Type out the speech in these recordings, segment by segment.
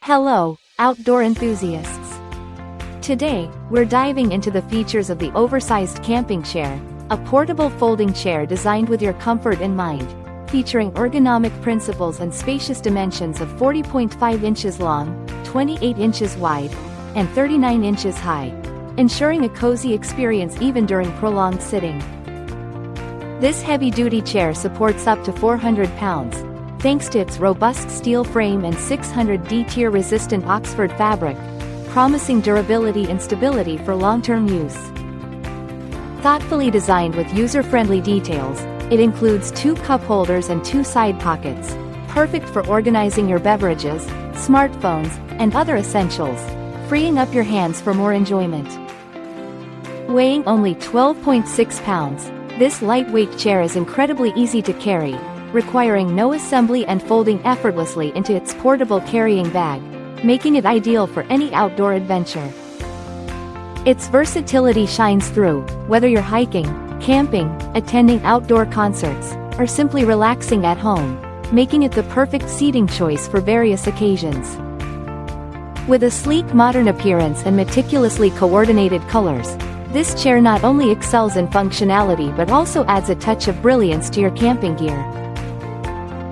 Hello, outdoor enthusiasts. Today, we're diving into the features of the Oversized Camping Chair, a portable folding chair designed with your comfort in mind, featuring ergonomic principles and spacious dimensions of 40.5 inches long, 28 inches wide, and 39 inches high, ensuring a cozy experience even during prolonged sitting. This heavy-duty chair supports up to 400 pounds, thanks to its robust steel frame and 600D tear-resistant Oxford fabric, promising durability and stability for long-term use. Thoughtfully designed with user-friendly details, it includes 2 cup holders and 2 side pockets, perfect for organizing your beverages, smartphones, and other essentials, freeing up your hands for more enjoyment. Weighing only 12.6 pounds, this lightweight chair is incredibly easy to carry, requiring no assembly and folding effortlessly into its portable carrying bag, making it ideal for any outdoor adventure. Its versatility shines through, whether you're hiking, camping, attending outdoor concerts, or simply relaxing at home, making it the perfect seating choice for various occasions. With a sleek modern appearance and meticulously coordinated colors, this chair not only excels in functionality but also adds a touch of brilliance to your camping gear.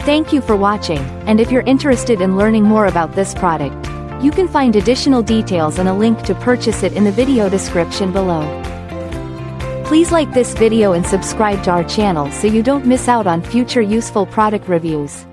Thank you for watching, and if you're interested in learning more about this product, you can find additional details and a link to purchase it in the video description below. Please like this video and subscribe to our channel so you don't miss out on future useful product reviews.